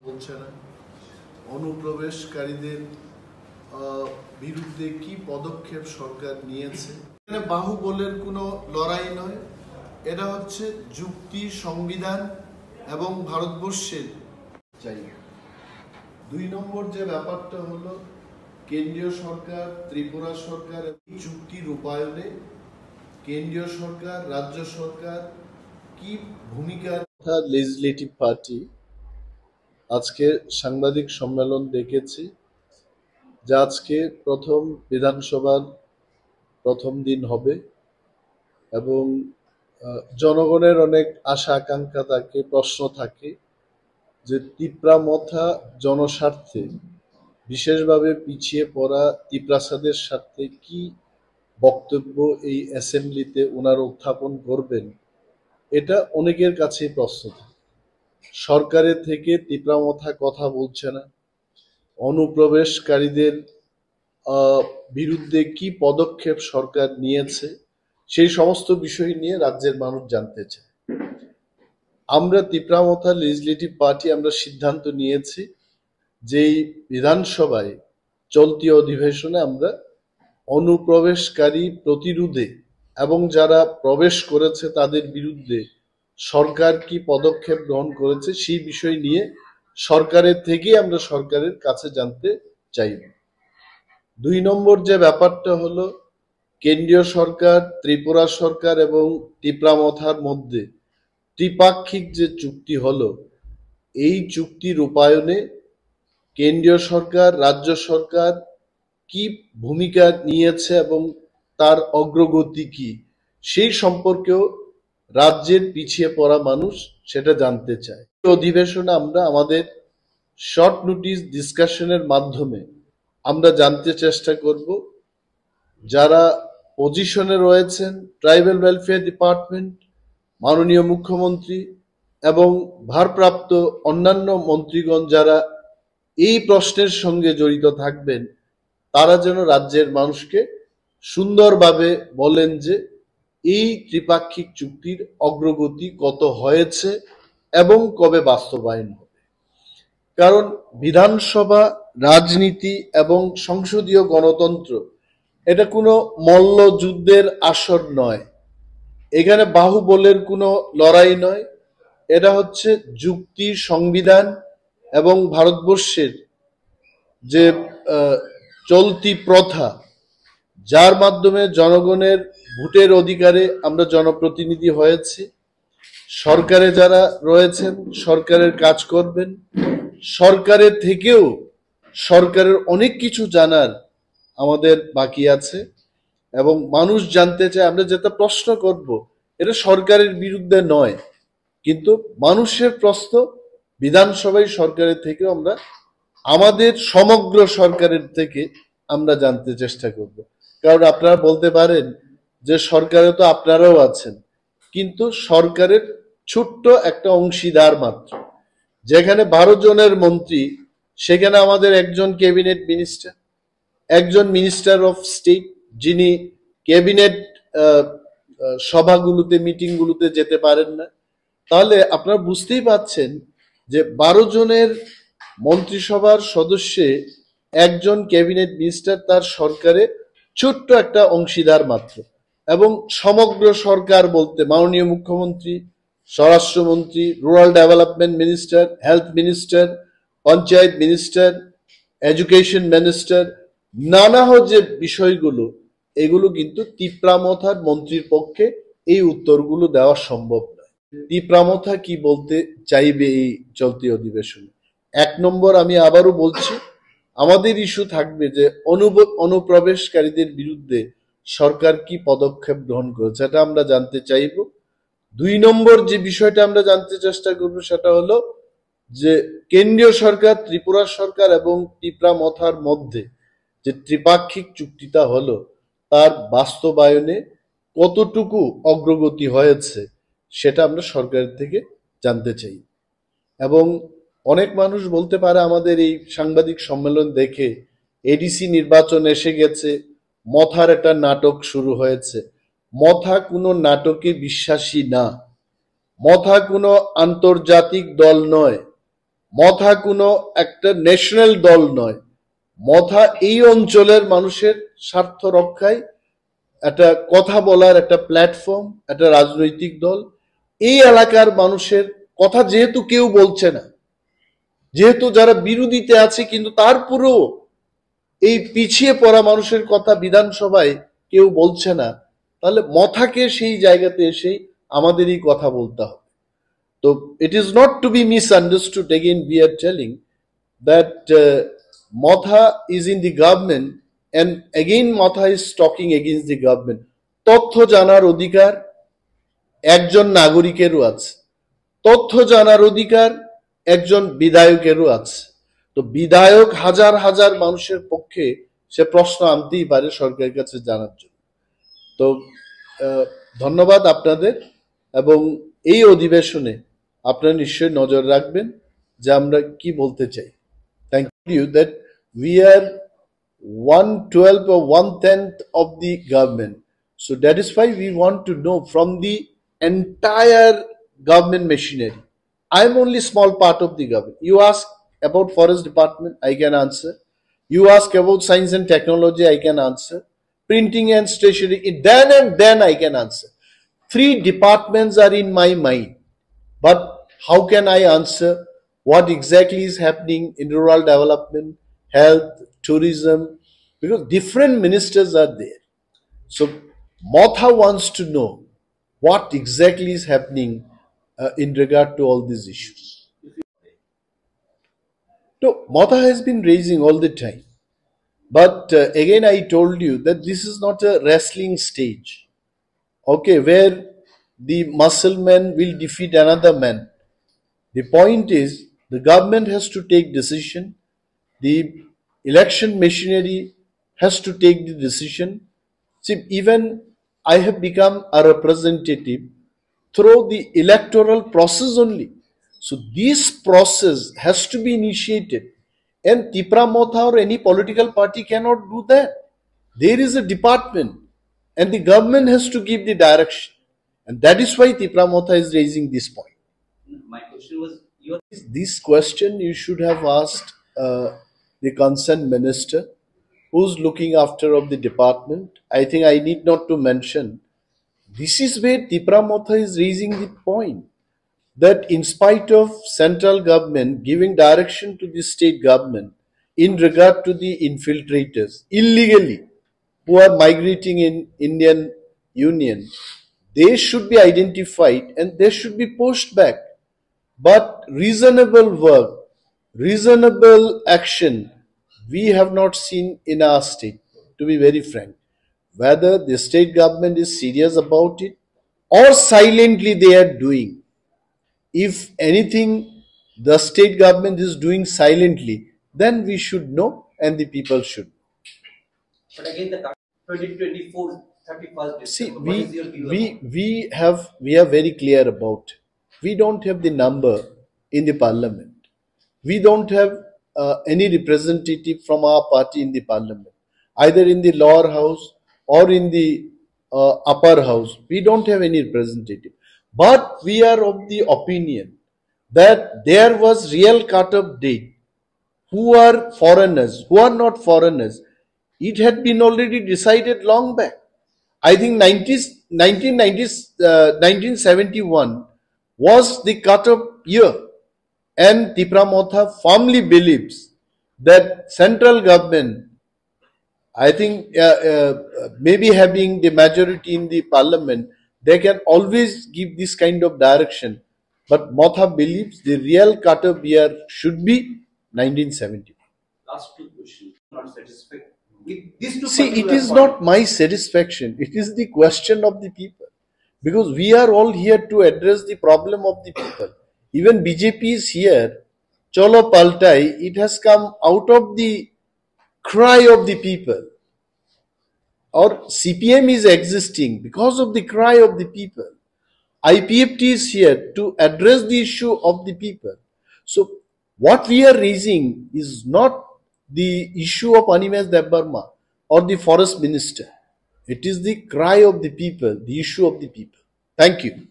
হচ্ছে না। অনুপ্রবেশকারীদের বিরুদ্ধে কি পদক্ষেপ সরকার নিয়েছে? এখানে বাহুবলের কোনো লড়াই নয়, এটা হচ্ছে যুক্তি, সংবিধান এবং ভারতবর্ষের জায়গা। 2 নম্বর যে ব্যাপারটা হলো, কেন্দ্রীয় সরকার, ত্রিপুরা সরকার এই চুক্তি রূপায়ণে কেন্দ্রীয় সরকার, রাজ্য সরকার কি ভূমিকা। লেজিসলেটিভ পার্টি আজকে সাংবাদিক সম্মেলন দেখেছি, যে আজকে প্রথম বিধানসভার প্রথম দিন হবে এবং জনগণের অনেক আশা আকাঙ্ক্ষা থাকে, প্রশ্ন থাকে যে তিপ্রামথা জনস্বার্থে, বিশেষভাবে পিছিয়ে পড়া তিপ্রাসাদের স্বার্থে কি বক্তব্য এই অ্যাসেম্বলিতে ওনারা উত্থাপন করবেন, এটা অনেকের কাছেই প্রশ্ন থাকে। সরকারের থেকে তিপ্রামথা কথা বলছে না। অনুপ্রবেশকারীদের বিরুদ্ধে কি পদক্ষেপ সরকার নিয়েছে, সেই সমস্ত বিষয় নিয়ে রাজ্যের মানুষ জানতে চায়। আমরা তিপ্রামথা লেজিসলেটিভ পার্টি আমরা সিদ্ধান্ত নিয়েছি যে বিধানসভায় চলতি অধিবেশনে আমরা অনুপ্রবেশকারী প্রতিরোধে এবং যারা প্রবেশ করেছে তাদের বিরুদ্ধে সরকার কি পদক্ষেপ গ্রহণ করেছে সেই বিষয় নিয়ে সরকারের থেকেই আমরা সরকারের কাছে জানতে চাইব। 2 নম্বর যে ব্যাপারটা হলো, কেন্দ্রীয় সরকার, ত্রিপুরা সরকার এবং তিপ্রামথার মধ্যে ত্রিপাক্ষিক যে চুক্তি হলো, এই চুক্তি রূপায়ণে কেন্দ্রীয় সরকার, রাজ্য সরকার কি ভূমিকা নিয়েছে এবং তার অগ্রগতি কি, সেই সম্পর্কেও রাজ্যের পিছিয়ে পড়া মানুষ সেটা জানতে চায়। অধিবেশনে আমরা আমাদের শর্ট নোটিশ ডিসকাশনের মাধ্যমে আমরা জানতে চেষ্টা করব যারা পজিশনে রয়েছেন, ট্রাইবাল ওয়েলফেয়ার ডিপার্টমেন্ট, মাননীয় মুখ্যমন্ত্রী এবং ভারপ্রাপ্ত অন্যান্য মন্ত্রীগণ যারা এই প্রশ্নের সঙ্গে জড়িত থাকবেন, তারা যেন রাজ্যের মানুষকে সুন্দরভাবে বলেন যে এই ত্রিপাক্ষিক চুক্তির অগ্রগতি কত হয়েছে এবং কবে বাস্তবায়ন হবে। কারণ বিধানসভা, রাজনীতি এবং সংসদীয় গণতন্ত্র এটা কোনো মল্লযুদ্ধের আসর নয়। এখানে বাহুবলের কোনো লড়াই নয়, এটা হচ্ছে যুক্তি, সংবিধান এবং ভারতবর্ষের যে চলতি প্রথা, যার মাধ্যমে জনগণের ভোটের অধিকারে আমরা জনপ্রতিনিধি হয়েছি। সরকারে যারা রয়েছেন সরকারের কাজ করবেন, সরকারের থেকেও সরকারের অনেক কিছু জানার আমাদের বাকি আছে এবং মানুষ জানতে চায়। আমরা যেটা প্রশ্ন করব এটা সরকারের বিরুদ্ধে নয়, কিন্তু মানুষের প্রশ্ন বিধানসভায় সরকারের থেকেও আমরা আমাদের সমগ্র সরকারের থেকে আমরা জানতে চেষ্টা করব। কারণ আপনারা বলতে পারেন যে সরকারে তো আপনারাও আছেন, কিন্তু সরকারের ছোট্ট একটা অংশীদার মাত্র। যেখানে 12 জনের মন্ত্রী, সেখানে আমাদের একজন ক্যাবিনেট মিনিস্টার, একজন মিনিস্টার অফ স্টেট, যিনি ক্যাবিনেট সভাগুলোতে, মিটিংগুলোতে যেতে পারেন না। তাহলে আপনারা বুঝতেই পাচ্ছেন যে 12 জনের মন্ত্রিসভার সদস্যে একজন ক্যাবিনেট মিনিস্টার তার সরকারে ছোট্ট একটা অংশীদার মাত্র। এবং সমগ্র সরকার বলতে মাননীয় মুখ্যমন্ত্রী, স্বরাষ্ট্রমন্ত্রী, rural development minister, health minister, panchayat minister, education minister, নানা যে বিষয়গুলো, এগুলো কিন্তু তিপ্রামথার মন্ত্রীর পক্ষে এই উত্তরগুলো দেওয়া সম্ভব নয়। তিপ্রামথা কি বলতে চাইবে এই চলতি অধিবেশনে? 1 নম্বর, আমি আবারও বলছি, আমাদের ইস্যু থাকবে যে অনুপ্রবেশকারীদের বিরুদ্ধে সরকার কি পদক্ষেপ গ্রহণ করেছে, এটা আমরা জানতে চাইব। 2 নম্বর যে বিষয়টা আমরা জানতে চেষ্টা করব সেটা হলো যে কেন্দ্রীয় সরকার, ত্রিপুরা সরকার এবং তিপ্রামথার মধ্যে যে ত্রিপাক্ষিক চুক্তিটা হলো, তার বাস্তবায়নে কতটুকু অগ্রগতি হয়েছে সেটা আমরা সরকারের থেকে জানতে চাই। এবং অনেক মানুষ বলতে পারে আমাদের এই সাংবাদিক সম্মেলন দেখে এডিসি নির্বাচন এসে গেছে, মথার একটা নাটক শুরু হয়েছে। মথা কোনো নাটকে বিশ্বাসী না, মথা কোনো আন্তর্জাতিক দল নয়, মথা কোনো একটা ন্যাশনাল দল নয়। মথা এই অঞ্চলের মানুষের স্বার্থ রক্ষায় একটা কথা বলার একটা প্ল্যাটফর্ম, একটা রাজনৈতিক দল। এই এলাকার মানুষের কথা যেহেতু কেউ বলছে না, যেহেতু যারা বিরোধীতে আছে, কিন্তু তারপরেও এই পিছিয়ে পড়া মানুষের কথা বিধানসভায় কেউ বলছে না, তাহলে মথাকে সেই জায়গাতে এসে আমাদেরই কথা বলতে হবে। তো it is not to be misunderstood. Again, we are telling that Motha is in the government, and again Motha is talking against the government. তথ্য জানার অধিকার একজন নাগরিকেরও আছে, তথ্য জানার অধিকার একজন বিধায়কেরও আছে। তো বিধায়ক হাজার হাজার মানুষের পক্ষে সে প্রশ্ন আনতেই পারে সরকারের কাছে জানার জন্য। তো ধন্যবাদ আপনাদের, এবং এই অধিবেশনে আপনারা নিশ্চয়ই নজর রাখবেন যে আমরা কি বলতে চাই। Thank you that we are 1/12 or 1/10 of the government. So that is why we want to know from the entire government machinery. I am only small part of the government. You ask about forest department, I can answer. You ask about science and technology, I can answer. Printing and stationery, then I can answer. 3 departments are in my mind. But how can I answer what exactly is happening in rural development, health, tourism? Because different ministers are there. So Motha wants to know what exactly is happening in regard to all these issues. So Motha has been raising all the time. But again, I told you that this is not a wrestling stage, okay, where the muscle man will defeat another man. The point is, the government has to take decision. The election machinery has to take the decision. See, even I have become a representative through the electoral process only. So this process has to be initiated. And Tipra Motha or any political party cannot do that. There is a department, and the government has to give the direction. And that is why Tipra Motha is raising this point. My question was, This question you should have asked the concerned minister who's looking after of the department. I think I need not to mention. This is where Tipra Motha is raising the point that in spite of central government giving direction to the state government in regard to the infiltrators illegally who are migrating in Indian Union, they should be identified and they should be pushed back. But reasonable work, reasonable action, we have not seen in our state, to be very frank. Whether the state government is serious about it or silently they are doing. If anything, the state government is doing silently, then we should know and the people should. but again, the 2024 31st See, December, what is your view about it? we are very clear about it. We don't have the number in the parliament. We don't have any representative from our party in the parliament, either in the lower house or in the upper house. We don't have any representative. But we are of the opinion that there was real cut-off date. Who are foreigners, who are not foreigners, it had been already decided long back. I think 1971 was the cut-off year, and Tipra Motha firmly believes that central government, I think maybe having the majority in the parliament, they can always give this kind of direction. But Motha believes the real cut-off year should be 1970. Last 2 questions. Not satisfied with these 2. See, it particular is points. not my satisfaction. It is the question of the people. Because we are all here to address the problem of the people. Even BJP is here. Cholo Paltai, it has come out of the cry of the people. Or CPM is existing because of the cry of the people. IPFT is here to address the issue of the people. So what we are raising is not the issue of Animesh Debbarma or the forest minister. It is the cry of the people, the issue of the people. Thank you.